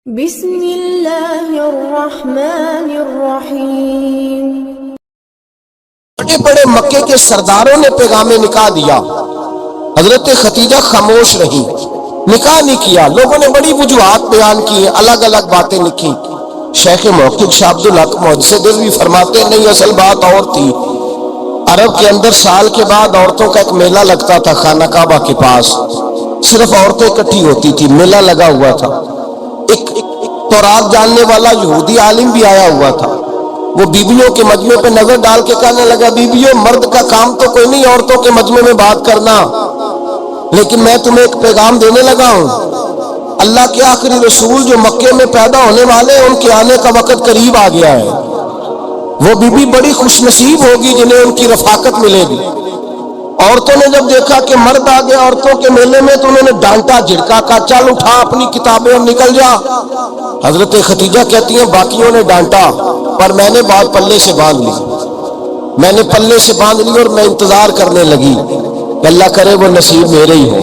بسم اللہ الرحمن الرحیم۔ بڑے بڑے مکے کے سرداروں نے پیغام نکاح دیا، حضرت ختیجہ خاموش رہی، نکاح نہیں کیا۔ لوگوں نے بڑی وجوہات بیان کی، الگ الگ باتیں لکھی۔ شیخ محقق شاہ عبدالحق محدث دہلوی فرماتے نہیں، اصل بات اور تھی۔ عرب کے اندر سال کے بعد عورتوں کا ایک میلہ لگتا تھا خانہ کعبہ کے پاس، صرف عورتیں اکٹھی ہوتی تھی، میلہ لگا ہوا تھا۔ ایک تورات جاننے والا یہودی عالم بھی آیا ہوا تھا، وہ بیویوں کے مجمع پہ نظر ڈال کے کہنے لگا، بیویوں، مرد کا کام تو کوئی نہیں عورتوں کے مجمع میں بات کرنا، لیکن میں تمہیں ایک پیغام دینے لگا ہوں۔ اللہ کے آخری رسول جو مکے میں پیدا ہونے والے ہیں، ان کے آنے کا وقت قریب آ گیا ہے۔ وہ بیوی بڑی خوش نصیب ہوگی جنہیں ان کی رفاقت ملے گی۔ عورتوں نے جب دیکھا کہ مرد آ گیا عورتوں کے میلے میں، تو انہوں نے ڈانٹا، جھڑکا، کہا چل اٹھا اپنی کتابیں اور نکل جا۔ حضرت ختیجہ کہتی ہیں باقیوں نے ڈانٹا، پر میں نے بات پلے سے باندھ لی، میں نے پلے سے باندھ لی اور میں انتظار کرنے لگی کہ اللہ کرے وہ نصیب میرے ہی ہو،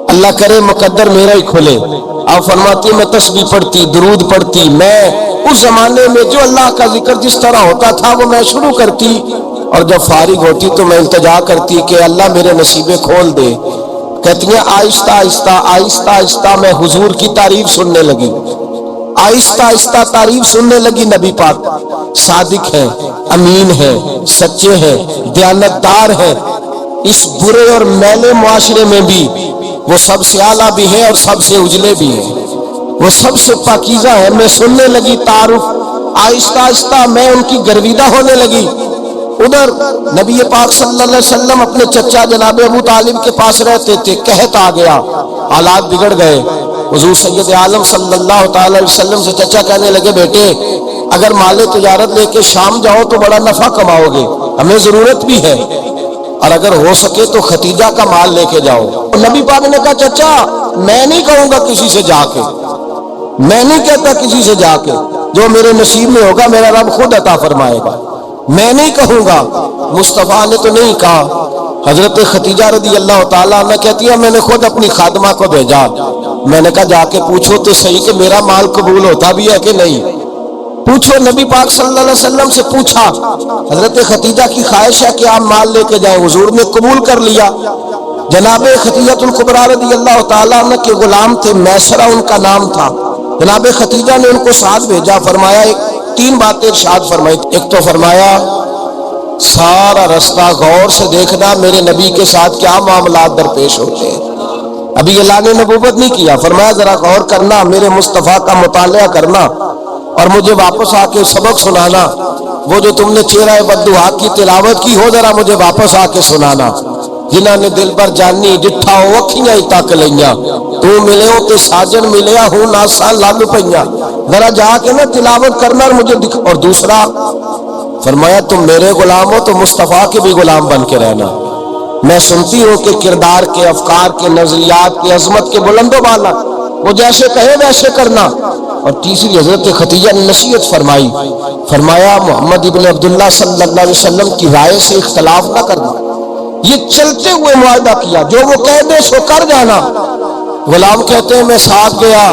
اللہ کرے مقدر میرا ہی کھلے۔ آپ فرماتی میں تسبیح پڑھتی، درود پڑھتی، میں اس زمانے میں جو اللہ کا ذکر جس طرح ہوتا تھا وہ میں شروع کرتی، اور جب فارغ ہوتی تو میں التجا کرتی کہ اللہ میرے نصیبیں کھول دے۔ کہتی ہیں آہستہ آہستہ آہستہ آہستہ میں حضور کی تعریف سننے لگی، آہستہ آہستہ تعریف سننے لگی۔ نبی پاک صادق ہے، امین ہے، سچے ہیں، دیانتدار ہے، اس برے اور میلے معاشرے میں بھی وہ سب سے اعلیٰ بھی ہے اور سب سے اجلے بھی ہے، وہ سب سے پاکیزہ ہے۔ میں سننے لگی تعارف، آہستہ آہستہ میں ان کی گرویدہ ہونے لگی۔ ادھر نبی پاک صلی اللہ علیہ وسلم اپنے چچا جناب ابو طالب کے پاس رہتے تھے، قحط آ گیا، حالات بگڑ گئے۔ حضور سید عالم صلی اللہ تعالی علیہ وسلم سے چچا کہنے لگے، بیٹے اگر مال تجارت لے کے شام جاؤ تو بڑا نفع کماؤ گے، ہمیں ضرورت بھی ہے، اور اگر ہو سکے تو ختیجہ کا مال لے کے جاؤ۔ نبی پاک نے کہا چچا میں نہیں کہوں گا کسی سے جا کے، میں نہیں کہتا کسی سے جا کے، جو میرے نصیب میں ہوگا میرا رب خود عطا فرمائے گا، میں نہیں کہوں گا۔ مصطفیٰ نے تو نہیں کہا۔ حضرت ختیجہ رضی اللہ تعالیٰ عنہ کہتی ہے میں نے خود اپنی خادمہ کو بھیجا، میں نے کہا جا کے پوچھو تو صحیح کہ میرا مال قبول ہوتا بھی ہے کہ نہیں، پوچھو۔ نبی پاک صلی اللہ علیہ وسلم سے پوچھا۔ حضرت ختیجہ کی خواہش ہے کہ آپ مال لے کے جائیں، حضور نے قبول کر لیا۔ جناب ختیجہ الکبریٰ رضی اللہ تعالیٰ عنہ کے غلام تھے، میسرہ ان کا نام تھا۔ جناب ختیجہ نے ان کو ساتھ بھیجا، فرمایا تین باتیں ارشاد فرمائی۔ ایک تو فرمایا سارا رستہ غور سے دیکھنا میرے نبی کے ساتھ کیا معاملات درپیش ہوتے ہیں، ابھی اعلان نبوت نہیں کیا، فرمایا ذرا غور کرنا، میرے مصطفیٰ کا مطالعہ کرنا اور مجھے واپس آ کے سبق سنانا، وہ جو تم نے چہرہ بددعا کی تلاوت کی ہو ذرا مجھے واپس آ کے سنانا۔ جنہاں نے دل بر جانی جٹھا ہو اکھیاں ہی تک لیاں، تو ملے ہو تے ساجن ملیا ہوں ناسا لال پئیاں، ذرا جا کے نا تلاوت کرنا اور مجھے دکھ۔ اور دوسرا فرمایا تم میرے غلام ہو تو مصطفیٰ کے بھی غلام بن کے رہنا، میں سنتی ہوں کہ کردار کے، افکار کے، نظریات کے، عظمت کے بلند و بالا، وہ جیسے کہے ویسے کرنا۔ اور تیسری حضرت ختیجہ نے نصیحت فرمائی، فرمایا محمد ابن عبداللہ صلی اللہ علیہ وسلم کی رائے سے اختلاف نہ کرنا، یہ چلتے ہوئے معاہدہ کیا، جو وہ کہہ دے سو کر جانا۔ غلام کہتے ہیں میں ساتھ گیا،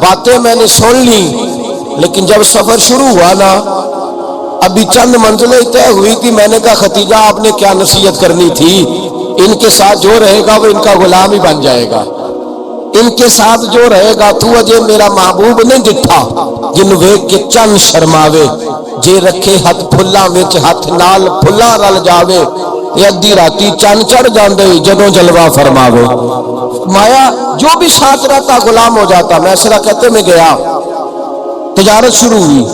باتیں میں نے سن لی، لیکن جب سفر شروع ہوا نا ابھی چند منزلیں طے ہوئی تھی، میں نے کہا ختیجہ آپ نے کیا نصیحت کرنی تھی، ان کے ساتھ جو رہے گا وہ ان کا غلام ہی بن جائے گا، ان کے ساتھ جو رہے گا تو اجے میرا محبوب نہیں ڈٹھا، جن ویکھ کے چند شرماوے، جے رکھے ہاتھ پھلاں وچ ہاتھ نال پھلاں رل جاوے، یہ ادھی راتی چند چڑھ جاندے جدوں جلوہ فرماوے۔ مایا جو بھی ساتھ رہتا غلام ہو جاتا۔ میسرہ کہتے میں گیا، تجارت شروع ہوئی۔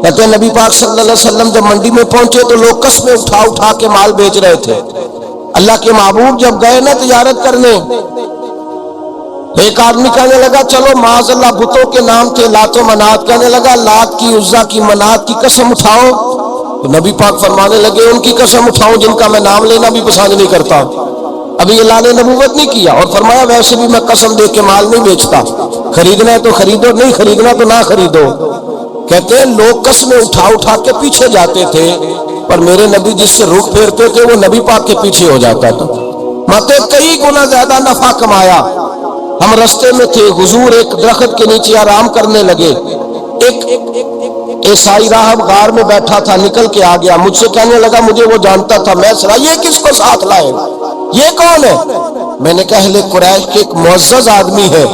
کہتے ہیں نبی پاک صلی اللہ علیہ وسلم جب منڈی میں پہنچے تو لوگ قسمیں اٹھا اٹھا کے مال بیچ رہے تھے۔ اللہ کے محبوب جب گئے نا تجارت کرنے، ایک آدمی کہنے لگا چلو معاذ اللہ بتوں کے نام تھے لات و منات، کہنے لگا لات کی، عزا کی، منات کی قسم اٹھاؤ، تو نبی پاک فرمانے لگے ان کی قسم اٹھاؤں جن کا میں نام لینا بھی پسند نہیں کرتا، ابھی اعلان نبوت نہیں کیا، اور فرمایا ویسے بھی میں قسم دے کے مال نہیں بیچتا، خریدنا ہے تو خریدو، نہیں خریدنا تو نہ خریدو۔ کہتے ہیں لوگ قسمیں اٹھا اٹھا کے پیچھے جاتے تھے، پر میرے نبی جس سے رخ پھیرتے تھے وہ نبی پاک کے پیچھے ہو جاتا تھا۔ ماتے کئی گنا زیادہ نفع کمایا۔ ہم رستے میں تھے، حضور ایک درخت کے نیچے آرام کرنے لگے، ایک عیسائی راہب غار میں بیٹھا تھا، نکل کے آ گیا، مجھ سے کہنے لگا مجھے وہ جانتا تھا، میں سنا یہ کس کو ساتھ لائے، یہ کون ہے؟ میں نے کہا اہل قریش کے ایک معزز آدمی ہے۔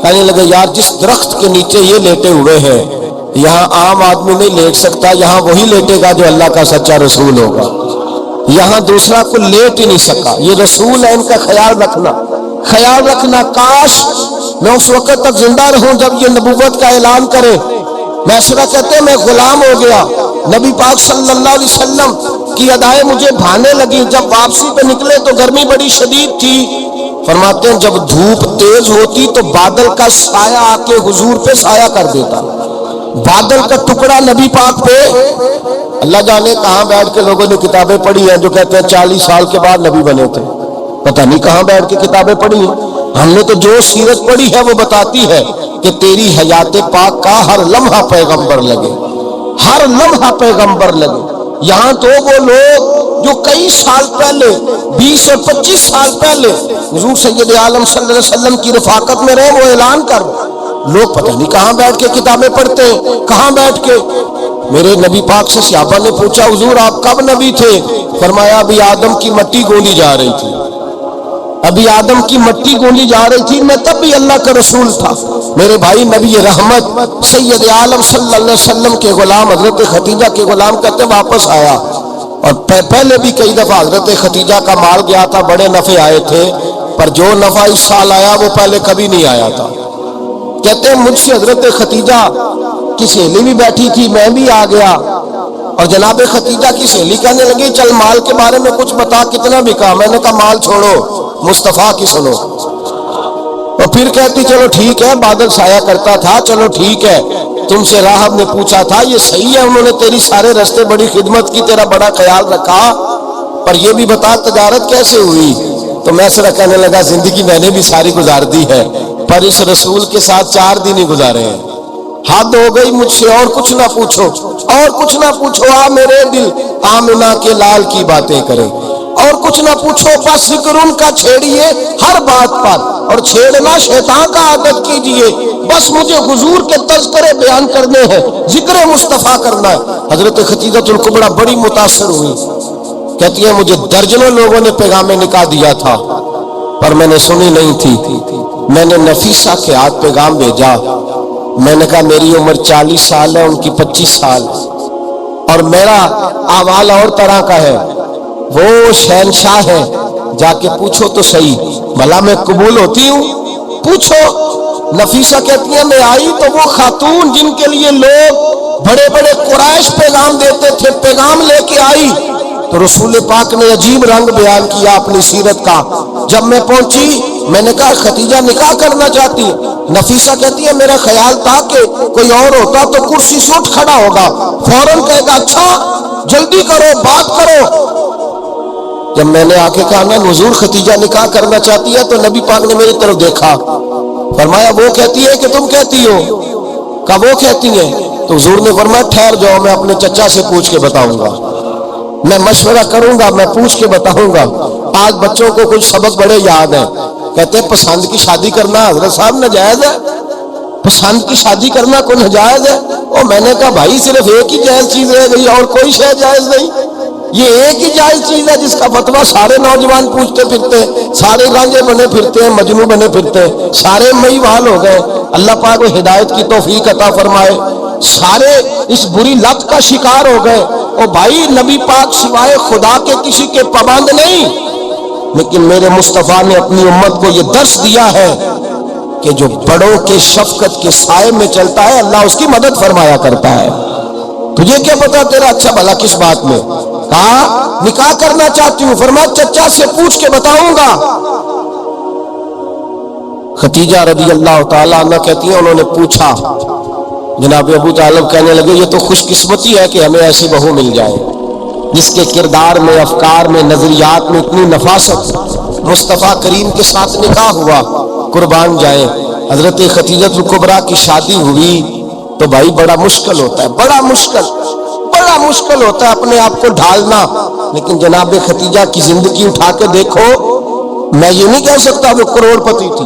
کہنے لگا یار جس درخت کے نیچے یہ لیٹے ہوئے ہیں یہاں عام آدمی نہیں لیٹ سکتا، یہاں وہی لیٹے گا جو اللہ کا سچا رسول ہوگا، یہاں دوسرا کو لیٹ ہی نہیں سکا، یہ رسول ہے، ان کا خیال رکھنا، کاش میں اس وقت تک زندہ رہوں جب یہ نبوت کا اعلان کرے۔ میسرہ کہتے ہیں میں غلام ہو گیا، نبی پاک صلی اللہ علیہ وسلم کی ادائیں مجھے بھانے لگی، جب واپسی پہ نکلے تو گرمی بڑی شدید تھی، فرماتے ہیں جب دھوپ تیز ہوتی تو بادل کا سایہ آ کے حضور پہ سایہ کر دیتا، بادل کا ٹکڑا نبی پاک پہ، اللہ جانے کہاں بیٹھ کے لوگوں نے کتابیں پڑھی ہیں جو کہتے ہیں 40 سال کے بعد نبی بنے تھے، پتہ نہیں کہاں بیٹھ کے کتابیں پڑھی ہیں۔ ہم نے تو جو سیرت پڑھی ہے وہ بتاتی ہے کہ تیری حیات پاک کا ہر لمحہ پیغمبر لگے، ہر لمحہ پیغمبر لگے۔ یہاں تو وہ لوگ جو کئی سال پہلے 20 اور 25 سال پہلے حضور سید عالم صلی اللہ علیہ وسلم کی رفاقت میں رہے، وہ اعلان کر لوگ پتہ نہیں کہاں بیٹھ کے کتابیں پڑھتے ہیں، کہاں بیٹھ کے۔ میرے نبی پاک سے صحابہ نے پوچھا حضور آپ کب نبی تھے؟ فرمایا ابھی آدم کی مٹی گوندی جا رہی تھی، ابھی آدم کی مٹی گوندی جا رہی تھی، میں تب بھی اللہ کا رسول تھا۔ میرے بھائی نبی رحمت سید عالم صلی اللہ علیہ وسلم کے غلام حضرت خدیجہ کے غلام کہتے واپس آیا، اور پہلے بھی کئی دفعہ حضرت خدیجہ کا مال گیا تھا، بڑے نفع آئے تھے، پر جو نفع اس سال آیا وہ پہلے کبھی نہیں آیا تھا۔ کہتے ہیں مجھ سے حضرت خدیجہ کی سہیلی بھی بیٹھی تھی، میں بھی آ گیا، اور جناب خدیجہ کی سہیلی کہنے لگی چل مال کے بارے میں کچھ بتا، کتنا بکا؟ میں نے کہا مال چھوڑو، مصطفیٰ کی سنو۔ اور پھر کہتی چلو ٹھیک ہے، بادل سایہ کرتا تھا، چلو ٹھیک ہے، تم سے راہب نے پوچھا تھا یہ صحیح ہے، انہوں نے تیری سارے رستے بڑی خدمت کی، تیرا بڑا خیال رکھا، پر یہ بھی بتا تجارت کیسے ہوئی؟ تو میں سر کہنے لگا زندگی میں نے بھی ساری گزار دی ہے، پر اس رسول کے ساتھ 4 دن ہی گزارے ہیں، حد ہو گئی مجھ سے، اور کچھ نہ پوچھو، اور کچھ نہ پوچھو، آ میرے دل آمنہ کے لال کی باتیں کرے، اور کچھ نہ پوچھو، بس ذکر ان کا چھیڑیے ہر بات پر، اور چھیڑنا شیطان کا عادت کیجئے، بس مجھے حضور کے تذکرے بیان کرنے ہیں، ذکر مصطفیٰ کرنا ہے۔ حضرت خدیجہ الکبریٰ بڑی متاثر ہوئی، کہتی ہے مجھے درجنوں لوگوں نے پیغام نکاح دیا تھا پر میں نے سنی نہیں تھی، میں نے نفیسہ کے ہاتھ پیغام بھیجا، میں نے کہا میری عمر 40 سال ہے، ان کی 25 سال، اور میرا اعمال اور طرح کا ہے، وہ شہنشاہ ہے، جا کے پوچھو تو صحیح بھلا میں قبول ہوتی ہوں، پوچھو۔ نفیسہ کہتی ہے میں آئی تو وہ خاتون جن کے لیے لوگ بڑے بڑے قریش پیغام دیتے تھے، پیغام لے کے آئی، تو رسول پاک نے عجیب رنگ بیان کیا اپنی سیرت کا۔ جب میں پہنچی میں نے کہا خدیجہ نکاح کرنا چاہتی ہے؟ نفیسہ کہتی ہے میرا خیال تھا کہ کوئی اور ہوتا تو کرسی سے اٹھ کھڑا ہوگا، فوراً کہے گا اچھا جلدی کرو بات کرو۔ جب میں نے آ کے کہا نا حضور خدیجہ نکاح کرنا چاہتی ہے، تو نبی پاک نے میری طرف دیکھا، فرمایا وہ کہتی ہے کہ تم کہتی ہو؟ کہا وہ کہتی ہیں۔ تو حضور نے فرمایا ٹھہر جاؤ، میں اپنے چچا سے پوچھ کے بتاؤں گا، میں مشورہ کروں گا، میں پوچھ کے بتاؤں گا۔ آج بچوں کو کچھ سبق بڑے یاد ہیں، کہتے ہیں پسند کی شادی کرنا حضرت صاحب ناجائز ہے، پسند کی شادی کرنا کوئی ناجائز ہے؟ اور میں نے کہا بھائی صرف ایک ہی جائز چیز رہ گئی، اور کوئی شے جائز نہیں، یہ ایک ہی جائز چیز ہے جس کا فتویٰ سارے نوجوان پوچھتے پھرتے ہیں، سارے رانجے بنے پھرتے ہیں، مجنوں بنے پھرتے ہیں، سارے مئی وال ہو گئے۔ اللہ پاک کو ہدایت کی توفیق عطا فرمائے، سارے اس بری لت کا شکار ہو گئے۔ اور بھائی نبی پاک سوائے خدا کے کسی کے پابند نہیں، لیکن میرے مصطفیٰ نے اپنی امت کو یہ درس دیا ہے کہ جو بڑوں کے شفقت کے سائے میں چلتا ہے اللہ اس کی مدد فرمایا کرتا ہے۔ تجھے کیا پتا تیرا اچھا بھلا کس بات میں؟ کہا نکاح کرنا چاہتی ہوں، فرمایا چچا سے پوچھ کے بتاؤں گا۔ خدیجہ رضی اللہ تعالیٰ عنہ کہتی ہیں انہوں نے پوچھا، جناب ابو طالب کہنے لگے یہ تو خوش قسمتی ہے کہ ہمیں ایسی بہو مل جائے جس کے کردار میں، افکار میں، نظریات میں اتنی نفاست۔ مصطفیٰ کریم کے ساتھ نکاح ہوا، قربان جائیں۔ حضرت خدیجہ الکبریٰ کی شادی ہوئی تو بھائی بڑا مشکل ہوتا ہے، بڑا مشکل ہوتا ہے اپنے آپ کو ڈھالنا، لیکن جناب خدیجہ کی زندگی اٹھا کے دیکھو، میں یہ نہیں کہہ سکتا وہ کروڑ پتی تھی،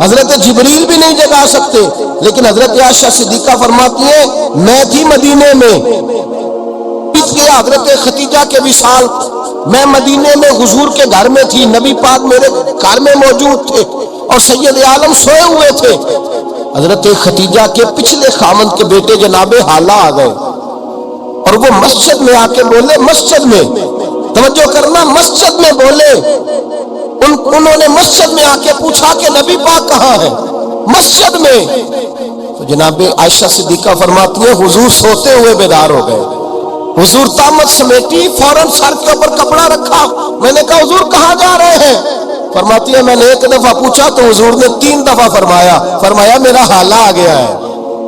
حضرت جبریل بھی نہیں جگا سکتے، لیکن حضرت عائشہ صدیقہ فرماتی ہیں میں تھی مدینے میں، حضرت ختیجہ کے وصال، میں مدینے میں حضور کے گھر میں تھی، نبی پاک میرے گھر میں موجود تھے اور سید عالم سوئے ہوئے تھے۔ حضرت ختیجہ کے پچھلے خامند کے بیٹے جناب حالہ آ گئے اور وہ مسجد میں آ کے بولے، مسجد میں توجہ کرنا، مسجد میں بولے، انہوں نے مسجد میں آ کے پوچھا کہ نبی پاک کہاں ہے؟ مسجد میں۔ تو جناب عائشہ صدیقہ فرماتی ہیں حضور سوتے ہوئے بیدار ہو گئے، حضور طامت سمیٹی، فوراً سر کے اوپر کپڑا رکھا، میں نے کہا حضور کہاں جا رہے ہیں؟ فرماتی ہے میں نے ایک دفعہ پوچھا تو حضور نے 3 دفعہ فرمایا میرا حالہ آ گیا ہے،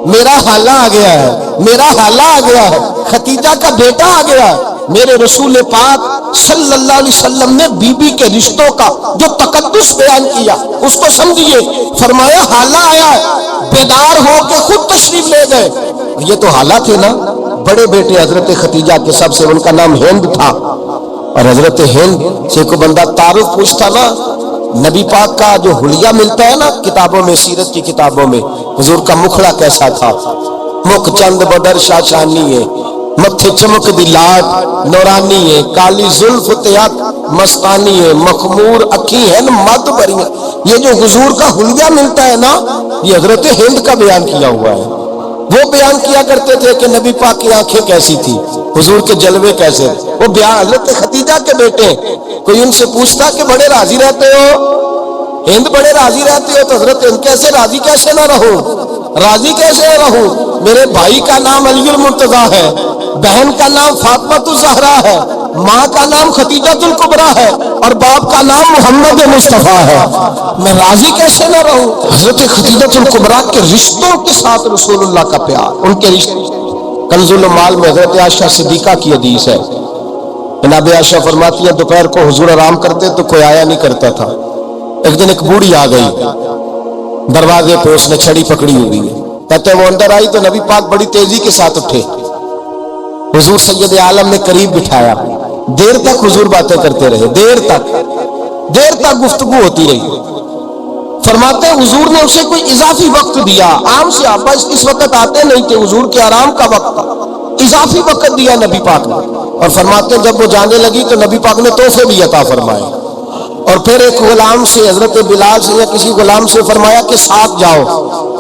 میرا حالہ آ گیا ہے، میرا حالہ آ گیا ہے، ختیجہ کا بیٹا آ گیا ہے۔ میرے رسول پاک صلی اللہ علیہ وسلم نے بی بی کے رشتوں کا جو تقدس بیان کیا اس کو سمجھیے، فرمایا حالہ آیا ہے، بیدار ہو کے خود تشریف لے گئے۔ یہ تو حالہ تھے نا، بڑے بیٹے حضرت ختیجہ کے، سب سے ان کا نام ہند تھا، اور حضرت ہند سے کوئی بندہ تعارف پوچھتا نا، نبی پاک کا جو حلیہ ملتا ہے نا کتابوں میں، سیرت کی کتابوں میں، حضور کا مکھڑا کیسا تھا، مکھ چند بدر شاشانی ہے، متھے چمک دی لاٹ نورانی ہے، کالی زلف تیات مستانی ہے، مخمور اکھی ہے مد بریاں۔ یہ جو حضور کا حلیہ ملتا ہے نا، یہ حضرت ہند کا بیان کیا ہوا ہے۔ وہ بیان کیا کرتے تھے کہ نبی پاک کی آنکھیں کیسی تھی، حضور کے جلوے کیسے، وہ بیان حضرت ختیجہ کے بیٹے۔ کوئی ان سے پوچھتا کہ بڑے راضی رہتے ہو، ہند بڑے راضی رہتے ہو، تو حضرت ہند کیسے راضی کیسے نہ رہوں، راضی کیسے نہ رہوں، میرے بھائی کا نام علی المرتضیٰ ہے، بہن کا نام فاطمہ الزہرا ہے، ماں کا نام ختیجہ الکبریٰ ہے، اور باپ کا نام محمد مصطفیٰ ہے، میں راضی کیسے نہ رہوں۔ حضرت ختیجہ الکبریٰ کے رشتوں کے ساتھ رسول اللہ کا پیار، ان کے رشتے۔ کنز المال میں حضرت عائشہ صدیقہ کی حدیث ہے، جناب عائشہ فرماتی ہے دوپہر کو حضور آرام کرتے تو کوئی آیا نہیں کرتا تھا، ایک دن ایک بوڑھی آ گئی، دروازے پہ اس نے چھڑی پکڑی ہوئی ہے، کہتے ہیں وہ اندر آئی تو نبی پاک بڑی تیزی کے ساتھ اٹھے، حضور سید عالم نے قریب بٹھایا، دیر تک حضور باتیں کرتے رہے، دیر تک گفتگو ہوتی رہی۔ فرماتے ہیں حضور نے اسے کوئی اضافی وقت دیا، عام صحابہ اس وقت آتے نہیں تھے، حضور کے آرام کا وقت تھا، اضافی وقت دیا نبی پاک نے، اور فرماتے ہیں جب وہ جانے لگی تو نبی پاک نے تحفے بھی عطا فرمائے، اور پھر ایک غلام سے، حضرت بلال سے یا کسی غلام سے فرمایا کہ ساتھ جاؤ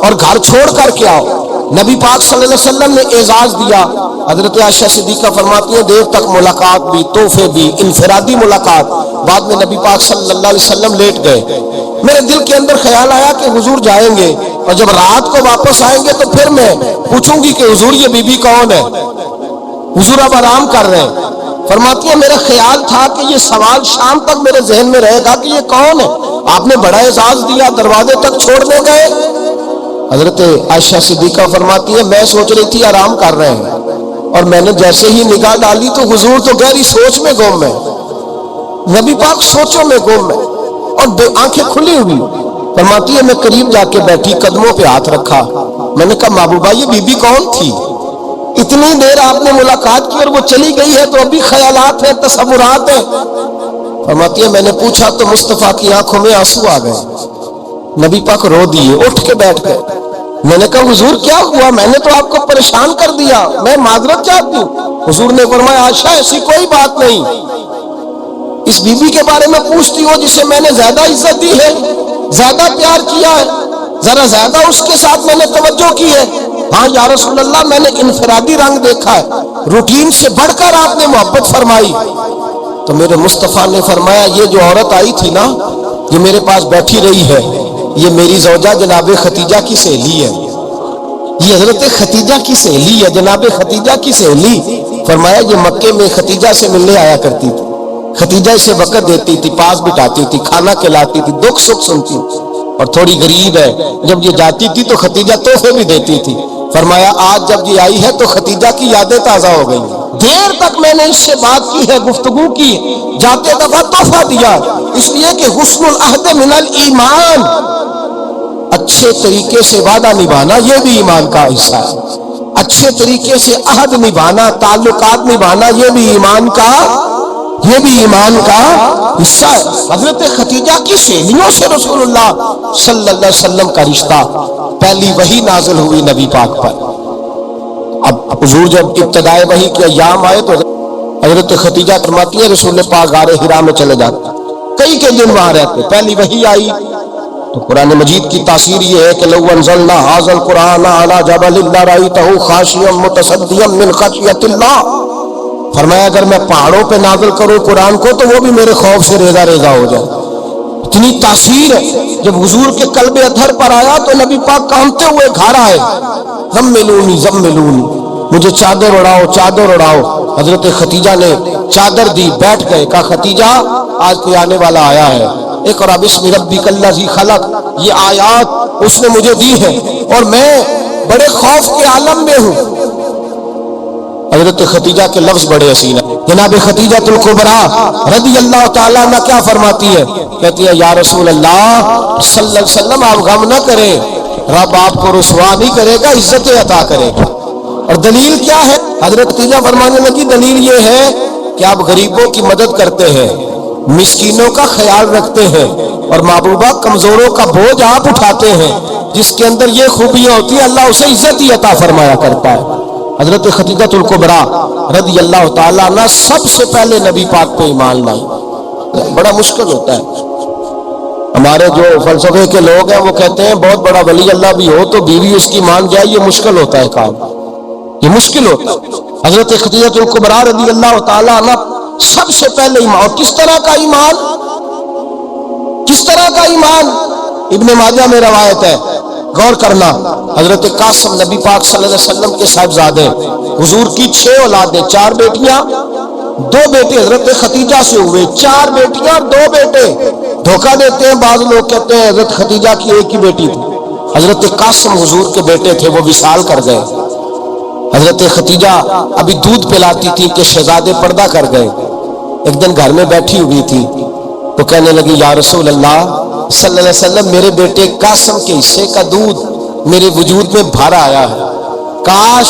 اور گھر چھوڑ کر کے آؤ۔ نبی پاک صلی اللہ علیہ وسلم نے اعزاز دیا۔ حضرت عائشہ صدیقہ فرماتی ہیں دیر تک ملاقات بھی، تحفے بھی، انفرادی ملاقات۔ بعد میں نبی پاک صلی اللہ علیہ وسلم لیٹ گئے، میرے دل کے اندر خیال آیا کہ حضور جائیں گے اور جب رات کو واپس آئیں گے تو پھر میں پوچھوں گی کہ حضور یہ بی بی کون ہے، حضور اب آرام کر رہے ہیں۔ فرماتی ہے میرا خیال تھا کہ یہ سوال شام تک میرے ذہن میں رہے گا کہ یہ کون ہے، آپ نے بڑا اعزاز دیا، دروازے تک چھوڑنے گئے۔ حضرت عائشہ صدیقہ فرماتی ہے میں سوچ رہی تھی آرام کر رہے ہیں، اور میں نے جیسے ہی نگاہ ڈالی تو حضور تو گہری سوچ میں گم ہے، نبی پاک سوچوں میں گم ہے اور آنکھیں کھلی ہوئی۔ فرماتی ہے میں قریب جا کے بیٹھی، قدموں پہ ہاتھ رکھا، میں نے کہا محبوبہ یہ بی بی کون تھی، اتنی دیر آپ نے ملاقات کی اور وہ چلی گئی ہے تو ابھی خیالات ہیں، تصورات ہیں۔ فرماتی ہے میں نے پوچھا تو مصطفیٰ کی آنکھوں میں آنسو آ گئے، نبی پاک رو دیے، اٹھ کے بیٹھ گئے۔ میں نے کہا حضور کیا ہوا، میں نے تو آپ کو پریشان کر دیا، میں معذرت چاہتی ہوں۔ حضور نے فرمایا عائشہ ایسی کوئی بات نہیں، اس بی بی کے بارے میں پوچھتی ہو جسے میں نے زیادہ عزت دی ہے، زیادہ پیار کیا ہے، ذرا زیادہ اس کے ساتھ میں نے توجہ کی ہے۔ ہاں یا رسول اللہ میں نے انفرادی رنگ دیکھا ہے، روٹین سے بڑھ کر آپ نے محبت فرمائی۔ تو میرے مصطفیٰ نے فرمایا یہ جو عورت آئی تھی نا، یہ میرے پاس بیٹھی رہی ہے، یہ میری زوجہ جناب ختیجہ کی سہیلی ہے، یہ حضرت ختیجہ کی سہیلی ہے، جناب ختیجہ کی سہیلی۔ فرمایا یہ مکے میں ختیجہ سے ملنے آیا کرتی تھی، ختیجہ اسے وقت دیتی تھی، پاس بٹھاتی تھی، کھانا کھلاتی تھی، دکھ سکھ سنتی، اور تھوڑی غریب ہے، جب یہ جاتی تھی تو ختیجہ تحفے بھی دیتی تھی۔ فرمایا آج جب یہ آئی ہے تو ختیجہ کی یادیں تازہ ہو گئی، دیر تک میں نے اس سے بات کی ہے، گفتگو کی، جاتے دفعہ تحفہ دیا، اس لیے کہ حسن العہد من الایمان، اچھے طریقے سے وعدہ نبھانا یہ بھی ایمان کا حصہ ہے، اچھے طریقے سے عہد نبھانا، تعلقات نبھانا یہ بھی ایمان کا یہ بھی ایمان کا حصہ ہے۔ حضرت خدیجہ کی سہیلیوں سے رسول اللہ صلی اللہ علیہ وسلم کا رشتہ، پہلی وحی نازل ہوئی نبی پاک پر۔ اب حضور جب ابتدائے وحی کے ایام آئے تو حضرت خدیجہ فرماتی ہے رسول پاک غار حرا میں چلے جاتے، کئی کے دن وہاں رہتے۔ پہلی وحی آئی تو قرآن مجید کی تاثیر یہ ہے کہ لو انزلنا ھذا القرآن علی جبل لرأیتہ خاشعا متصدعا من خشیۃ اللہ، فرمایا اگر میں پہاڑوں پہ نازل کروں قرآن کو تو وہ بھی میرے خوف سے ریزہ ریزہ ہو جائے۔ اتنی تاثیر ہے۔ جب حضور کے قلب اطہر پر آیا تو نبی پاک کانپتے ہوئے گھر آئے، زملونی زملونی، مجھے چادر اڑاؤ چادر اڑاؤ۔ حضرت خدیجہ نے چادر دی، بیٹھ گئے، کہا خدیجہ آج کوئی آنے والا آیا ہے، اقرأ باسم ربک الذی خلق، یہ آیات اس نے مجھے دی ہے اور میں بڑے خوف کے عالم میں ہوں۔ حضرت خدیجہ کے لفظ بڑے حسین ہیں۔ جناب خدیجہ الکبریٰ رضی اللہ تعالیٰ عنہ کیا فرماتی ہے؟ کہتی ہے یا رسول اللہ صلی اللہ علیہ وسلم آپ غم نہ کریں، رب آپ کو رسوا نہیں کرے گا، عزت عطا کرے گا۔ اور دلیل کیا ہے؟ حضرت خدیجہ فرمانے لگی دلیل یہ ہے کہ آپ غریبوں کی مدد کرتے ہیں، مسکینوں کا خیال رکھتے ہیں، اور محبوبہ کمزوروں کا بوجھ آپ اٹھاتے ہیں۔ جس کے اندر یہ خوبیاں ہوتی ہیں اللہ اسے عزت ہی عطا فرمایا کرتا ہے۔ حضرت خدیجہ الکبریٰ رضی اللہ تعالیٰ عنہ سب سے پہلے نبی پاک پہ ایمان لائی۔ بڑا مشکل ہوتا ہے، ہمارے جو فلسفے کے لوگ ہیں وہ کہتے ہیں بہت بڑا ولی اللہ بھی ہو تو بیوی اس کی مان جائے، یہ مشکل ہوتا ہے کام، یہ مشکل ہوتا ہے۔ حضرت خدیجہ الکبریٰ رضی اللہ تعالیٰ عنہ سب سے پہلے ایمان، اور کس طرح کا ایمان؟ کس طرح کا ایمان؟ ابن ماجہ میں روایت ہے، غور کرنا، حضرت قاسم نبی پاک صلی اللہ علیہ وسلم کے صاحبزادے، حضور کی 6 اولادیں، 4 بیٹیاں 2 بیٹے حضرت خدیجہ سے ہوئے، 4 بیٹیاں اور 2 بیٹے۔ دھوکہ دیتے ہیں بعض لوگ، کہتے ہیں حضرت خدیجہ کی ایک ہی بیٹی تھی۔ حضرت قاسم حضور کے بیٹے تھے، وہ وصال کر گئے۔ حضرت خدیجہ ابھی دودھ پلاتی تھی کہ شہزادے پردہ کر گئے۔ ایک دن گھر میں بیٹھی ہوئی تھی تو کہنے لگی یا رسول اللہ صلی اللہ علیہ وسلم میرے بیٹے قاسم کے حصے کا دودھ میرے وجود میں بھر آیا ہے، کاش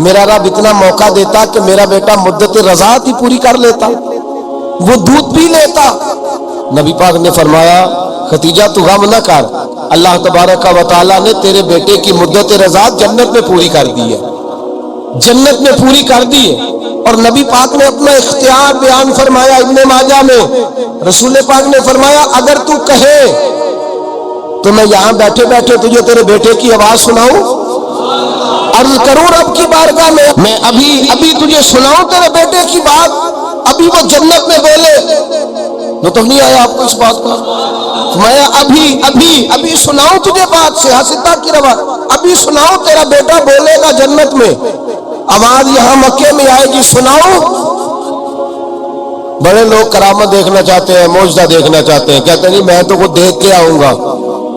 میرا رب اتنا موقع دیتا کہ میرا بیٹا مدت رضاعت ہی پوری کر لیتا، وہ دودھ پی لیتا۔ نبی پاک نے فرمایا خدیجہ تو غم نہ کر، اللہ تبارک و تعالیٰ نے تیرے بیٹے کی مدت رضاعت جنت میں پوری کر دی ہے، جنت میں پوری کر دی ہے۔ اور نبی پاک نے اپنا اختیار بیان فرمایا ابن ماجہ میں، رسول پاک نے فرمایا اگر تو کہے تو میں یہاں بیٹھے بیٹھے تجھے تیرے بیٹے کی آواز سناؤں، عرض کروں رب کی بارگاہ میں ابھی تجھے سناؤں تیرے بیٹے کی بات، ابھی وہ جنت میں بولے۔ تو نہیں آیا آپ کو اس بات کا؟ میں ابھی سناؤں تجھے بات سے حسدہ کی روا، ابھی سناؤں تیرا بیٹا بولے گا جنت میں، آواز یہاں مکے میں آئے گی، سناؤں۔ بڑے لوگ کرامت دیکھنا چاہتے ہیں، معجزہ دیکھنا چاہتے ہیں، کہتے ہیں نہیں میں تو وہ دیکھ کے آؤں گا۔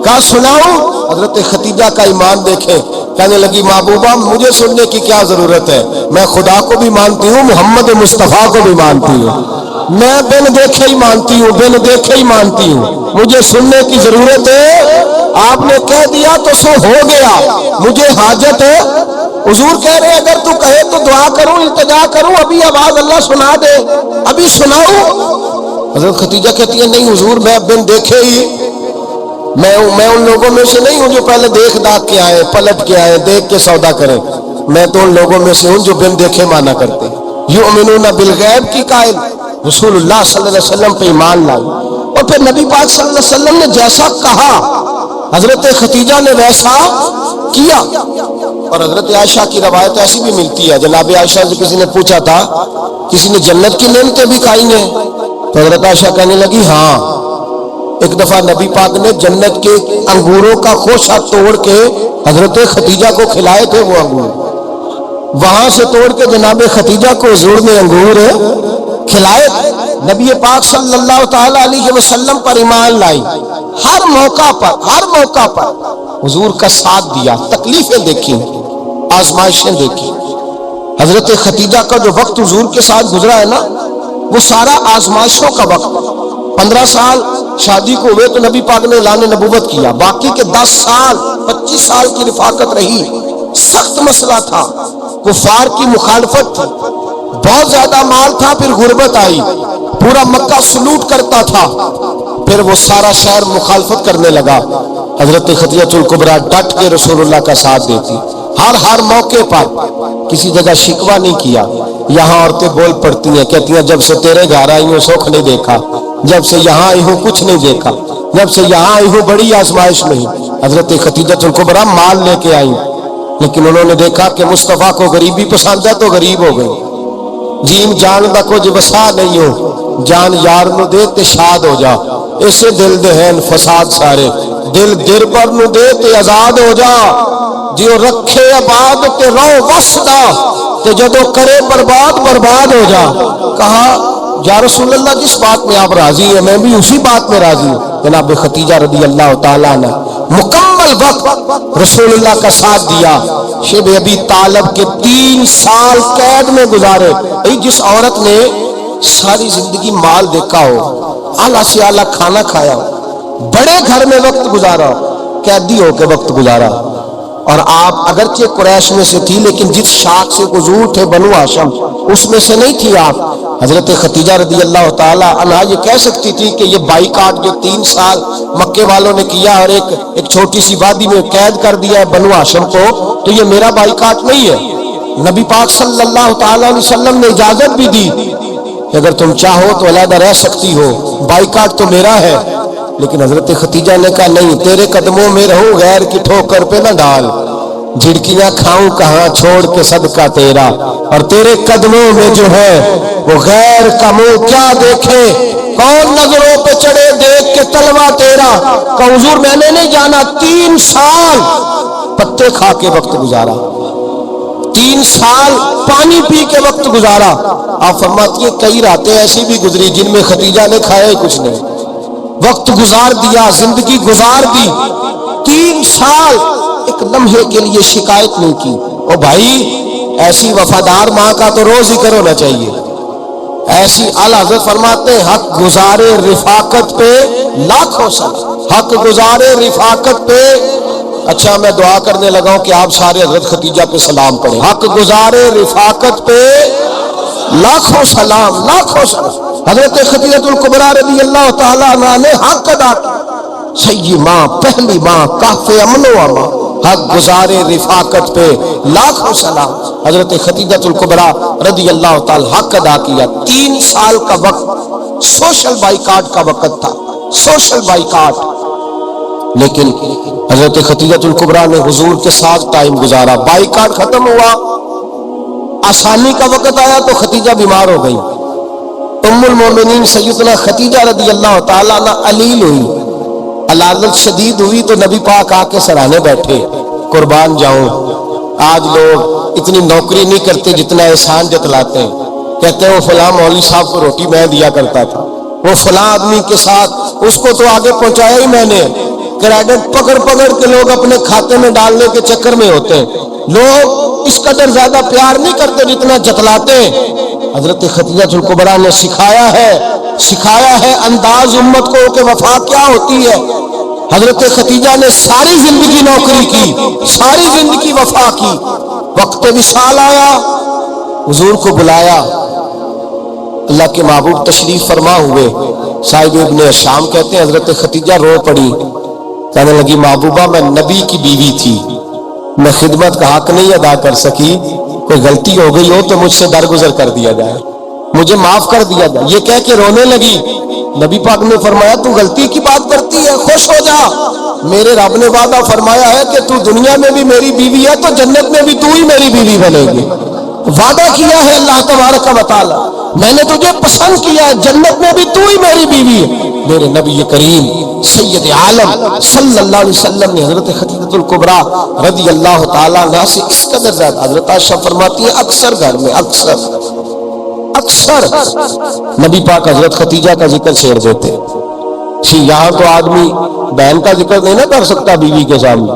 کہا سناؤں؟ حضرت خدیجہ کا ایمان دیکھیں، کہنے لگی محبوبہ مجھے سننے کی کیا ضرورت ہے، میں خدا کو بھی مانتی ہوں، محمد مصطفیٰ کو بھی مانتی ہوں، میں بن دیکھے ہی مانتی ہوں، بن دیکھے ہی مانتی ہوں، مجھے سننے کی ضرورت ہے، آپ نے کہہ دیا تو سو ہو گیا، مجھے حاجت ہے۔ حضور کہہ رہے اگر تو کہے تو دعا کروں، التجا کروں، ابھی آواز اللہ سنا دے، ابھی سناؤں۔ حضرت خدیجہ کہتی ہے نہیں حضور میں بن دیکھے ہی، میں ان لوگوں میں سے نہیں ہوں جو پہلے دیکھ داکھ کے آئے، پلٹ کے آئے، دیکھ کے سودا کریں، میں تو ان لوگوں میں سے ہوں جو بن دیکھے مانا کرتے۔ یؤمنون بالغیب کی قائل رسول اللہ صلی اللہ علیہ وسلم پہ ایمان لائی، اور پھر نبی پاک صلی اللہ علیہ وسلم نے جیسا کہا حضرت خدیجہ نے ویسا کیا۔ اور حضرت عائشہ کی روایت ایسی بھی ملتی ہے، جناب عائشہ سے کسی نے پوچھا تھا کسی نے جنت کی نعمتیں بھی کھائی ہیں؟ تو حضرت عائشہ کہنے لگی ہاں، ایک دفعہ نبی پاک نے جنت کے انگوروں کا خوشہ توڑ کے حضرت خدیجہ کو کھلائے تھے، وہ انگور وہاں سے توڑ کے جناب خدیجہ کو حضور نے انگور کھلائے تھے۔ نبی پاک صلی اللہ تعالی علیہ وسلم پر ایمان لائی، ہر موقع پر حضور کا ساتھ دیا، تکلیفیں دیکھی، آزمائشیں دیکھی۔ حضرت خدیجہ کا جو وقت حضور کے ساتھ گزرا ہے نا، وہ سارا آزمائشوں کا وقت۔ 15 سال شادی کو ہوئے تو نبی پاک نے اعلان نبوت کیا، باقی کے 10 سال 25 سال کی رفاقت رہی، سخت مسئلہ تھا، کفار کی مخالفت تھی، بہت زیادہ مال تھا، پھر غربت آئی، پورا مکہ سلوٹ کرتا تھا، پھر وہ سارا شہر مخالفت کرنے لگا، حضرت خدیجہ الکبریٰ ڈٹ کے رسول اللہ کا ساتھ دیتی، ہر موقع پر کسی جگہ شکوہ نہیں کیا۔ یہاں عورتیں بول پڑتی ہیں، کہتی ہیں جب سے تیرے گھر آئی ہوں سکھ نہیں دیکھا، جب سے یہاں آئی ہوں کچھ نہیں دیکھا، جب سے یہاں آئی ہوں بڑی آزمائش میں۔ حضرت خدیجہ الکبریٰ مال لے کے آئی، لیکن انہوں نے دیکھا کہ مصطفیٰ کو غریبی پسند ہے تو غریب ہو گئی۔ جین جان دا کچھ وسا نہیں ہو، جان یار نو دے تے شاد ہو جا، اسے دل دے ہیں فساد سارے، دل دربر نو دے تے آزاد ہو جا، جیو رکھے آباد تے رو وسدا تے جدو کرے برباد برباد ہو جا۔ کہا یا رسول اللہ جس بات میں آپ راضی ہیں میں بھی اسی بات میں راضی ہوں۔ جناب خدیجہ رضی اللہ تعالیٰ نے مکمل وقت رسول اللہ کا ساتھ دیا۔ شیب ابی طالب کے 3 سال قید میں گزارے۔ جس عورت نے ساری زندگی مال دیکھا ہو، اعلیٰ سے اعلیٰ کھانا کھایا ہو، بڑے گھر میں وقت گزارا ہو، قیدی ہو کے وقت گزارا، اور آپ اگرچہ قریش میں سے تھی لیکن جس شاخ سے حضور تھے بنو ہاشم اس میں سے نہیں تھی آپ۔ حضرت خدیجہ رضی اللہ تعالی عنہا یہ کہہ سکتی تھی کہ یہ بائیکاٹ جو 3 سال مکے والوں نے کیا اور ایک چھوٹی سی وادی میں قید کر دیا ہے بنو ہاشم کو، تو یہ میرا بائیکاٹ نہیں ہے۔ نبی پاک صلی اللہ تعالی علیہ وسلم نے اجازت بھی دی کہ اگر تم چاہو تو علیحدہ رہ سکتی ہو، بائیکاٹ تو میرا ہے۔ لیکن حضرت خدیجہ نے کہا نہیں، تیرے قدموں میں رہوں غیر کی ٹھوکر پہ نہ ڈال، جھڑکیاں کھاؤں کہاں چھوڑ کے صدقہ تیرا، اور تیرے قدموں میں جو ہے وہ غیر کا منہ کیا دیکھے، کون نظروں پہ چڑھے دیکھ کے تلوا تیرا۔ کہ حضور میں نے نہیں جانا، 3 سال پتے کھا کے وقت گزارا، 3 سال پانی پی کے وقت گزارا۔ آپ فرماتی ہیں کئی راتیں ایسی بھی گزری جن میں خدیجہ نے کھایا ہی کچھ نہیں، وقت گزار دیا، زندگی گزار دی۔ 3 سال ایک لمحے کے لیے شکایت نہیں کی۔ او بھائی ایسی وفادار ماں کا تو روز ذکر ہونا چاہیے۔ ایسی اعلیٰ حضرت فرماتے ہیں حق گزارے رفاقت پہ لاکھوں سلام، حق گزارے رفاقت پہ۔ اچھا میں دعا کرنے لگا ہوں کہ آپ سارے حضرت خدیجہ پہ سلام پڑھیں۔ حق گزارے رفاقت پہ لاکھوں سلام، لاکھوں سلام۔ حضرت خدیجہ الکبریٰ رضی اللہ تعالیٰ عنہ نے حق ادا کیا، سیدی ماں، پہلی ماں، کہف امن و امان، حق گزارے رفاقت پہ لاکھوں سلام۔ حضرت خدیجہ الکبریٰ رضی اللہ تعالیٰ حق ادا کیا۔ 3 سال کا وقت سوشل بائیکاٹ کا وقت تھا، سوشل بائیکاٹ، لیکن حضرت خدیجہ الکبریٰ نے حضور کے ساتھ ٹائم گزارا۔ بائیکاٹ ختم ہوا، آسانی کا وقت آیا تو خدیجہ بیمار ہو گئی۔ ام المومنین سیدنا خدیجہ رضی اللہ تعالیٰ عنہ علیل ہوئی، علالت شدید ہوئی تو نبی پاک آ کے سرانے بیٹھے، قربان جاؤں آج لوگ اتنی نوکری نہیں کرتے جتنا احسان جتلاتے ہیں۔ کہتے ہیں وہ فلاں مولوی صاحب کو روٹی میں دیا کرتا تھا، وہ فلاں آدمی کے ساتھ اس کو تو آگے پہنچایا ہی میں نے۔ کریڈٹ پکڑ پکڑ کے لوگ اپنے کھاتے میں ڈالنے کے چکر میں ہوتے ہیں، لوگ اس قدر زیادہ پیار نہیں کرتے جتنا جتلاتے ہیں۔ حضرت خدیجہ الکبریٰ نے سکھایا ہے انداز امت کو کہ وفا کیا ہوتی ہے۔ حضرت خدیجہ نے ساری زندگی نوکری کی، ساری زندگی وفا کی۔ وقت وصال آیا، حضور کو بلایا، اللہ کے محبوب تشریف فرما ہوئے۔ صاحب ابن شام کہتے ہیں حضرت خدیجہ رو پڑی، کہنے لگی محبوبہ میں نبی کی بیوی تھی، میں خدمت کا حق نہیں ادا کر سکی، کوئی غلطی ہو گئی ہو تو مجھ سے درگزر کر دیا جائے، مجھے معاف کر دیا جائے۔ یہ کہہ کے رونے لگی۔ نبی پاک نے فرمایا تو غلطی کی بات کرتی ہے، خوش ہو جا، میرے رب نے وعدہ فرمایا ہے کہ تو دنیا میں بھی میری بیوی ہے تو جنت میں بھی تو ہی میری بیوی بنے گی۔ وعدہ کیا ہے اللہ تبارک و تعالی، میں نے تجھے پسند کیا ہے، جنت میں بھی تو ہی میری بیوی ہے۔ میرے نبی کریم سید عالم صلی اللہ علیہ وسلم نے حضرت خدیجہ الکبریٰ رضی اللہ تعالیٰ عنہ سے اس قدر زیادہ، حضرت عائشہ فرماتی ہے اکثر گھر میں اکثر نبی پاک حضرت خدیجہ کا ذکر چھیڑ دیتے۔ یہاں تو آدمی بہن کا ذکر نہیں نہ کر سکتا بیوی کے سامنے،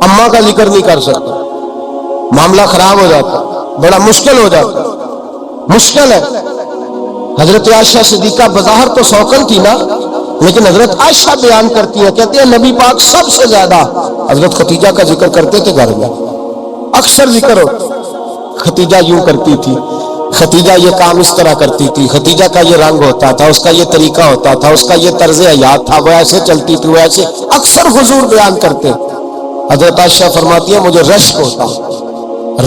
اماں کا ذکر نہیں کر سکتا، معاملہ خراب ہو جاتا، بڑا مشکل ہو جاتا، مشکل ہے۔ حضرت عائشہ صدیقہ بظاہر تو سوکن تھی نا، لیکن حضرت عائشہ بیان کرتی ہیں، کہتے ہیں نبی پاک سب سے زیادہ حضرت خدیجہ کا ذکر کرتے تھے گھر میں، اکثر ذکر ہو۔ خدیجہ یوں کرتی تھی، ختیجہ یہ کام اس طرح کرتی تھی، ختیجہ کا یہ رنگ ہوتا تھا، اس کا یہ طریقہ ہوتا تھا، اس کا یہ طرز حیات تھا، وہ ایسے چلتی تھی، وہ ایسے اکثر حضور بیان کرتے۔ حضرت عائشہ فرماتی ہے مجھے رشک ہوتا،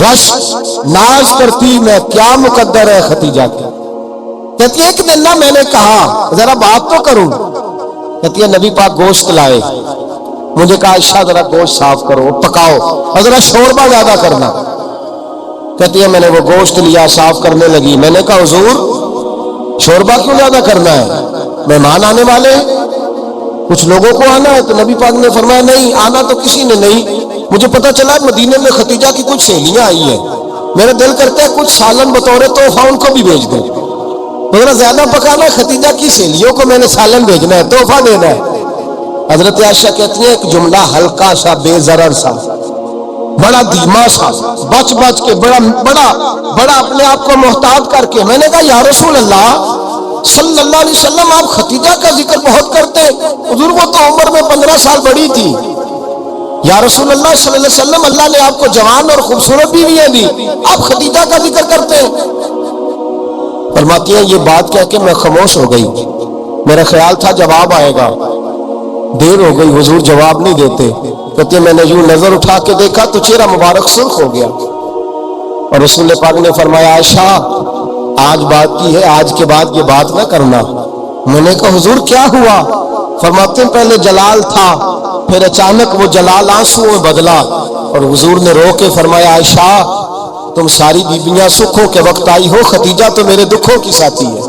رشک، ناز کرتی میں کیا مقدر ہے ختیجہ کی۔ کہتی ہے ایک دن نہ میں نے کہا ذرا بات تو کروں، کہتی ہے نبی پاک گوشت لائے، مجھے کہا عائشہ ذرا گوشت صاف کرو، پکاؤ اور ذرا شوربہ زیادہ کرنا۔ کہتی ہے میں نے وہ گوشت لیا، صاف کرنے لگی، میں نے کہا حضور شوربہ کیوں زیادہ کرنا ہے، مہمان آنے والے ہیں، کچھ لوگوں کو آنا ہے۔ تو نبی پاک نے فرمایا نہیں آنا تو کسی نے نہیں، مجھے پتا چلا مدینے میں ختیجہ کی کچھ سہیلیاں آئی ہیں، میرا دل کرتا ہے کچھ سالن بطور تحفہ ان کو بھی بھیج دیں، ذرا زیادہ پکانا، ختیجہ کی سہیلیوں کو میں نے سالن بھیجنا ہے، تحفہ دینا ہے۔ حضرت عائشہ کہتی ہیں ایک جملہ ہلکا سا، بے ضرر سا، بڑا دھیما سا، بچ بچ کے، بڑا اپنے آپ کو محتاط کر کے، میں نے کہا یا رسول اللہ صلی اللہ علیہ وسلم آپ ختیجہ کا ذکر بہت کرتے، حضور وہ تو عمر میں 15 سال بڑی تھی، یا رسول اللہ صلی اللہ علیہ وسلم اللہ نے آپ کو جوان اور خوبصورت بیویاں دی، آپ ختیجہ کا ذکر کرتے ہیں۔ فرماتی ہے یہ بات کہہ کے میں خاموش ہو گئی، میرا خیال تھا جواب آئے گا، دیر ہو گئی حضور جواب نہیں دیتے۔ کہتے میں نے یوں نظر اٹھا کے دیکھا تو چہرہ مبارک سرخ ہو گیا، اور رسول پاک نے فرمایا عائشہ آج بات کی ہے، آج کے بعد یہ بات نہ کرنا۔ میں نے کہا حضور کیا ہوا؟ فرماتے ہیں پہلے جلال تھا، پھر اچانک وہ جلال آنسو میں بدلا، اور حضور نے رو کے فرمایا عائشہ تم ساری بیبیاں سکھوں کے وقت آئی ہو، ختیجہ تو میرے دکھوں کی ساتھی ہے،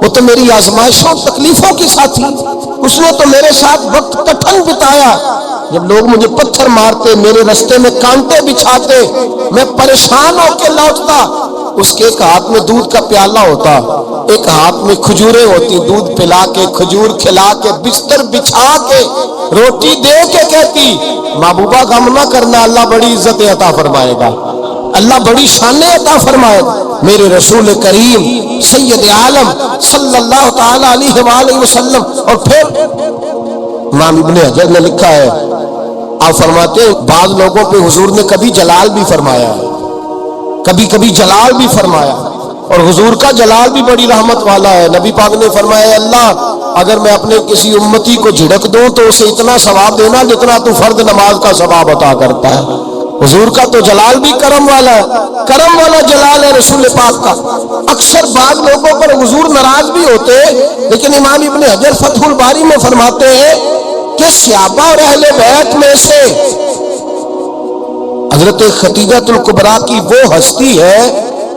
وہ تو میری آزمائشوں تکلیفوں کی ساتھی، اس نے تو میرے ساتھ وقت کٹھن بتایا، جب لوگ مجھے پتھر مارتے، میرے رستے میں کانٹے بچھاتے، میں پریشان ہو کے لوٹتا، اس کے ایک ہاتھ میں دودھ کا پیالہ ہوتا، ایک ہاتھ میں کھجوریں ہوتی، دودھ پلا کے، کھجور کھلا کے، بستر بچھا کے، روٹی دے کے کہتی محبوبہ غم نہ کرنا، اللہ بڑی عزت عطا فرمائے گا، اللہ بڑی شان عطا فرمائے گا۔ میرے رسول کریم سید عالم صلی اللہ تعالی علیہ وآلہ وسلم۔ اور پھر امام ابن حجر نے لکھا ہے، آپ فرماتے ہیں بعض لوگوں پہ حضور نے کبھی جلال بھی فرمایا ہے، کبھی کبھی جلال بھی فرمایا، اور حضور کا جلال بھی بڑی رحمت والا ہے۔ نبی پاک نے فرمایا اللہ اگر میں اپنے کسی امتی کو جھڑک دوں تو اسے اتنا ثواب دینا جتنا تو فرض نماز کا ثواب عطا کرتا ہے۔ حضور کا تو جلال بھی کرم والا ہے، کرم والا جلال ہے رسول پاک کا۔ اکثر بعض لوگوں پر حضور ناراض بھی ہوتے، لیکن امام ابن حجر فتح الباری میں فرماتے ہیں کہ صحابہ اور اہل بیت میں سے حضرت ختیجہ الکبریٰ کی وہ ہستی ہے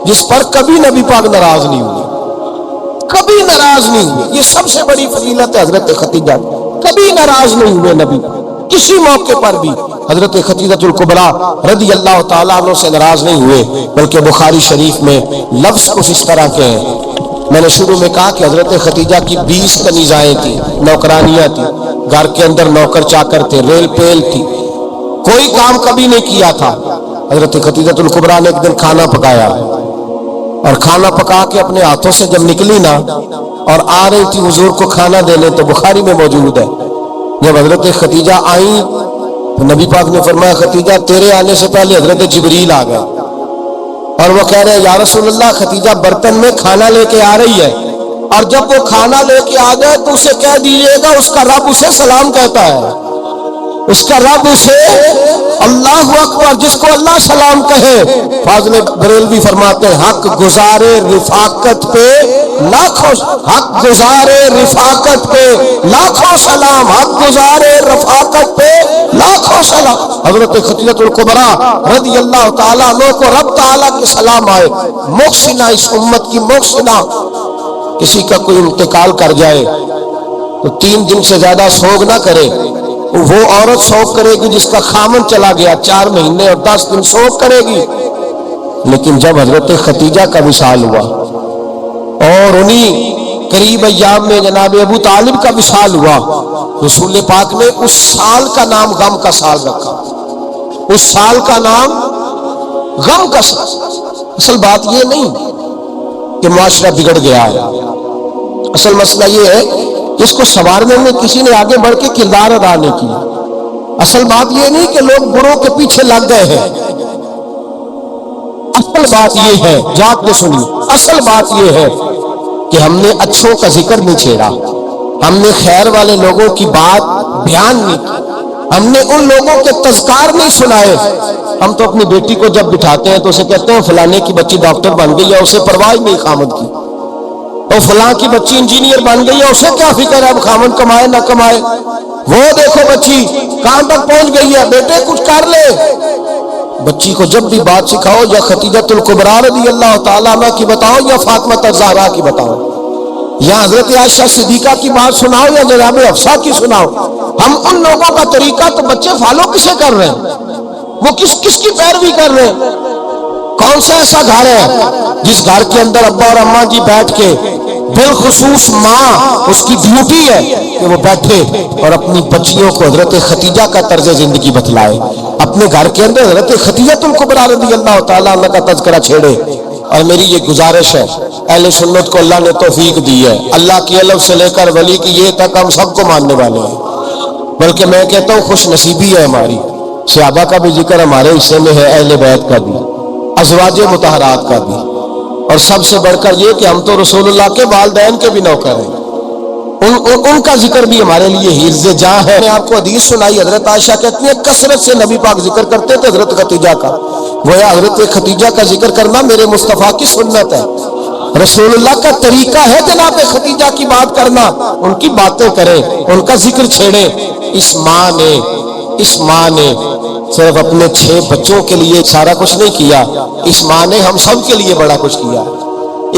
جس پر کبھی نبی پاک ناراض نہیں ہوئے، کبھی ناراض نہیں ہوئے، یہ سب سے بڑی فضیلت ہے حضرت ختیجہ، کبھی ناراض نہیں ہوئے نبی کسی موقع پر بھی۔ حضرت ختیجہ الکبریٰ رضی اللہ تعالیٰ عنہ سے ناراض نہیں ہوئے، بلکہ بخاری شریف میں لفظ کچھ اس طرح کے ہیں۔ میں نے شروع میں کہا کہ حضرت ختیجہ کی 20 کنیزائیں تھیں، نوکرانیاں تھیں، گھر کے اندر نوکر چاکر تھے، ریل پیل تھی، کوئی کام کبھی نہیں کیا تھا۔ حضرت ختیجہ الکبریٰ نے ایک دن کھانا پکایا، اور کھانا پکا کے اپنے ہاتھوں سے جب نکلی نا اور آ رہی تھی حضور کو کھانا دینے، تو بخاری میں موجود ہے جب حضرت ختیجہ آئیں تو نبی پاک نے فرمایا ختیجہ تیرے آنے سے پہلے حضرت جبریل آ گئے، اور وہ کہہ رہے ہیں یا رسول اللہ ختیجہ برتن میں کھانا لے کے آ رہی ہے، اور جب وہ کھانا لے کے آ گئے تو اسے کہہ دیجیے گا اس کا رب اسے سلام کہتا ہے، اس کا رب اسے اللہ اکبر، جس کو اللہ سلام کہے۔ فاضل بریلوی فرماتے ہیں حق گزارے رفاقت پہ لاکھوں، حق گزارے رفاقت پہ لاکھوں سلام، حق گزارے رفاقت پہ لاکھوں سلام۔ حضرت ختیجہ الکبریٰ رضی اللہ تعالیٰ عنہ کو رب تعالیٰ کے سلام آئے، محسنہ، اس امت کی محسنہ۔ کسی کا کوئی انتقال کر جائے تو 3 دن سے زیادہ سوگ نہ کرے، وہ عورت سوگ کرے گی جس کا خامن چلا گیا، 4 مہینے اور 10 دن سوگ کرے گی۔ لیکن جب حضرت ختیجہ کا وصال ہوا اور انہی قریب ایام میں جناب ابو طالب کا وصال ہوا، رسول پاک نے اس سال کا نام غم کا سال رکھا، اس سال کا نام غم کا سال۔ اصل بات یہ نہیں کہ معاشرہ بگڑ گیا ہے، اصل مسئلہ یہ ہے کہ اس کو سنوارنے میں کسی نے آگے بڑھ کے کردار ادا نہیں کیا۔ اصل بات یہ نہیں کہ لوگ بروں کے پیچھے لگ گئے ہیں، اصل بات یہ ہے، جاگ کے سنی، اصل بات یہ ہے کہ ہم نے اچھوں کا ذکر نہیں چھیڑا، ہم نے خیر والے لوگوں کی بات بیان نہیں کی، ہم نے ان لوگوں کے تذکار نہیں سنائے۔ ہم تو اپنی بیٹی کو جب بٹھاتے ہیں تو اسے کہتے ہیں فلانے کی بچی ڈاکٹر بن گئی ہے، اسے پرواہ نہیں خامد کی، اور فلاں کی بچی انجینئر بن گئی ہے، اسے کیا فکر ہے اب خامد کمائے نہ کمائے، وہ دیکھو بچی کہاں تک پہنچ گئی ہے، بیٹے کچھ کر لے۔ بچی کو جب بھی بات سکھاؤ یا خدیجۃ الکبریٰ رضی اللہ تعالیٰ عنہ کی بتاؤ یا فاطمہ الزہرا کی بتاؤ، یا حضرت عائشہ صدیقہ کی بات سناؤ یا جناب حفصہ کی سناؤ، ہم ان لوگوں کا طریقہ تو بچے فالو کسے کر رہے ہیں، وہ کس کی پیروی کر رہے ہیں؟ کون سا ایسا گھر ہے جس گھر کے اندر ابا اور اماں جی بیٹھ کے، بالخصوص ماں اس کی ڈیوٹی ہے کہ وہ بیٹھے اور اپنی بچیوں کو حضرت خدیجہ کا طرز زندگی بتلائے، اپنے گھر کے اندر حضرت خدیجۃ الکبریٰ رضی اللہ تعالیٰ عنہ کا تذکرہ چھیڑے۔ اور میری یہ گزارش ہے، اہل سنت کو اللہ نے توفیق دی ہے، اللہ کی الف سے لے کر ولی کی یہ تک ہم سب کو ماننے والے ہیں، بلکہ میں کہتا ہوں خوش نصیبی ہے ہماری، صحابہ کا بھی ذکر ہمارے حصے میں ہے، اہل بیت کا بھی، ازواج مطہرات کا بھی، اور سب سے بڑھ کر یہ کہ ہم تو رسول اللہ کے والدین کے بھی نوکر ہیں، ان کا ذکر بھی ہمارے لیے حرز جاں ہے۔ میں آپ کو حدیث سنائی، حضرت عائشہ کہتی ہیں کثرت سے نبی پاک ذکر کرتے تھے حضرت خدیجہ کا، گویا حضرت خدیجہ کا ذکر کرنا میرے مصطفیٰ کی سنت ہے، رسول اللہ کا طریقہ ہے جناب خدیجہ کی بات کرنا، ان کی باتیں کریں، ان کا ذکر چھیڑیں۔ اس ماں نے صرف اپنے 6 بچوں کے لیے سارا کچھ نہیں کیا، اس ماں نے ہم سب کے لیے بڑا کچھ کیا،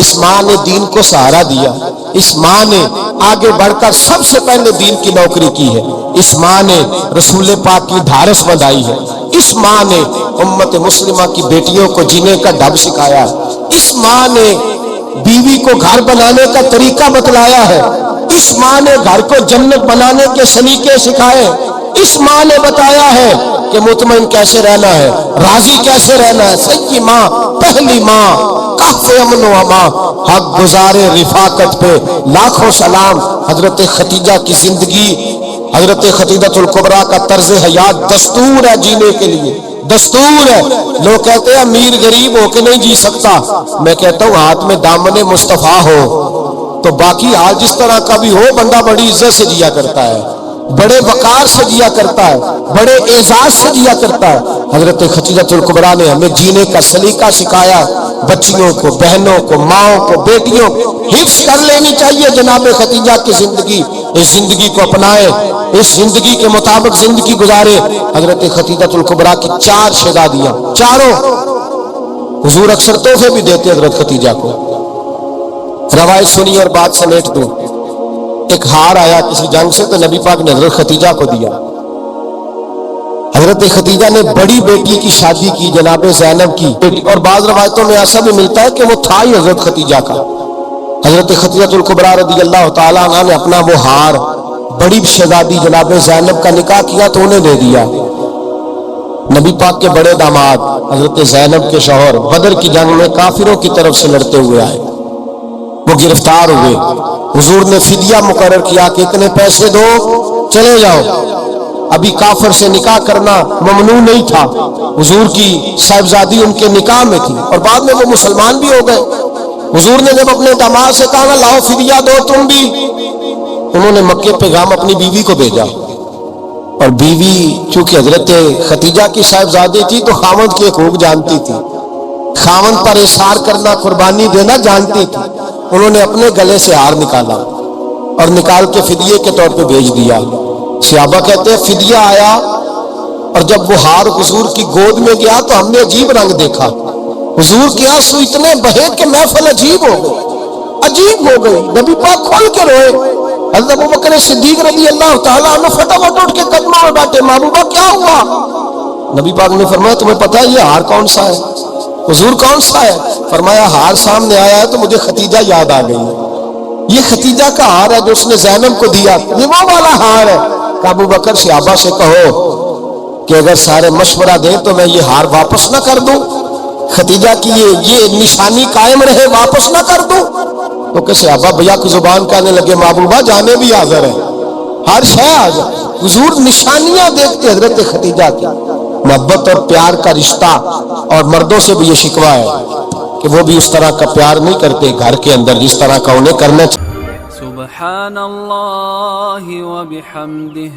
اس ماں نے دین کو سہارا دیا، اس ماں نے آگے بڑھ کر سب سے پہلے دین کی نوکری کی ہے، اس ماں نے رسول پاک کی ڈھارس بندھائی ہے، اس ماں نے امت مسلمہ کی بیٹیوں کو جینے کا ڈھب سکھایا ہے، اس ماں نے بیوی کو گھر بنانے کا طریقہ بتلایا ہے، اس ماں نے گھر کو جنت بنانے کے سلیقے سکھائے، اس ماں نے بتایا ہے کہ مطمئن کیسے رہنا ہے، راضی کیسے رہنا ہے۔ سچی ماں، پہلی ماں، کہف امن و امان، حق گزارے رفاقت پہ لاکھوں سلام۔ حضرت خدیجہ کی زندگی، حضرت خدیجۃ الکبریٰ کا طرز حیات دستور ہے جینے کے لیے، دستور ہے۔ لوگ کہتے ہیں امیر غریب ہو کے نہیں جی سکتا، میں کہتا ہوں ہاتھ میں دامن مصطفیٰ ہو تو باقی حال جس طرح کا بھی ہو بندہ بڑی عزت سے جیا کرتا ہے، بڑے وقار سے جیا کرتا ہے، بڑے اعزاز سے جیا کرتا ہے۔ حضرت خدیجۃ الکبریٰ نے ہمیں جینے کا سلیقہ سکھایا، بچیوں کو، بہنوں کو، ماؤں کو، بیٹیوں کو حفظ کر لینی چاہیے جناب خدیجہ کی زندگی، اس زندگی کو اپنائے، اس زندگی کے مطابق زندگی گزارے۔ حضرت خدیجۃ الکبریٰ کی 4 شہزادیاں، چاروں حضور اکثر تحفے بھی دیتے حضرت خدیجہ کو۔ روایت سنی اور بات سمیٹ دوں، ایک ہار آیا کسی جنگ سے تو نبی پاک نے حضرت خدیجہ کو دیا۔ حضرت خدیجہ نے بڑی بیٹی کی شادی کی جناب زینب کی، اور بعض روایتوں میں ایسا بھی ملتا ہے کہ وہ تھا ہی حضرت خدیجہ کا۔ حضرت خدیجہ الکبریٰ رضی اللہ تعالیٰ عنہ نے اپنا وہ ہار بڑی شہزادی جناب زینب کا نکاح کیا تو انہیں دے دیا۔ نبی پاک کے بڑے داماد حضرت زینب کے شوہر بدر کی جنگ میں کافروں کی طرف سے لڑتے ہوئے آئے، وہ گرفتار ہوئے، حضور نے فدیہ مقرر کیا کہ اتنے پیسے دو چلے جاؤ۔ ابھی کافر سے نکاح کرنا ممنوع نہیں تھا، حضور کی صاحبزادی ان کے نکاح میں تھی اور بعد میں وہ مسلمان بھی ہو گئے۔ حضور نے جب اپنے داماد سے کہا لاؤ فدیہ دو تم بھی، انہوں نے مکے پیغام اپنی بیوی کو بھیجا، اور بیوی چونکہ حضرت خدیجہ کی صاحبزادی تھی تو خاوند کے حقوق جانتی تھی، خاوند پر اثار کرنا، قربانی دینا جانتی تھی۔ انہوں نے اپنے گلے سے ہار نکالا اور نکال کے فدیے کے طور پہ بھیج دیا۔ صحابہ کہتے ہیں فدیہ آیا اور جب وہ ہار حضور کی گود میں گیا تو ہم نے عجیب رنگ دیکھا، حضور کے آنسو اتنے بہے کہ محفل عجیب ہو گئی، نبی پاک کھول کے روئے۔ حضرت ابوبکر صدیق رضی اللہ تعالیٰ عنہ فٹافٹ اٹھ کے قدموں میں بیٹھے، محبوبہ کیا ہوا؟ نبی پاک نے فرمایا تمہیں پتہ ہے یہ ہار کون سا ہے؟ حضور کون سا ہے؟ فرمایا ہار سامنے آیا ہے تو مجھے خدیجہ یاد آ گئی، یہ خدیجہ کا ہار ہے جو اس نے زینب کو دیا، یہ وہ والا ہار ہے۔ کہ ابوبکر صحابہ سے کہو کہ اگر سارے مشورہ دیں تو میں یہ ہار واپس نہ کر دوں، خدیجہ کی یہ نشانی قائم رہے، واپس نہ کر دوں؟ تو کہ صحابہ بھیا کی زبان کہنے لگے محبوبہ جانے بھی حاضر ہے، ہر شے حاضر۔ حضور نشانیاں دیکھتے حضرت خدیجہ کی، محبت اور پیار کا رشتہ، اور مردوں سے بھی یہ شکوہ ہے کہ وہ بھی اس طرح کا پیار نہیں کرتے گھر کے اندر جس طرح کا انہیں کرنا چاہیے۔ سبحان اللہ و بحمدہ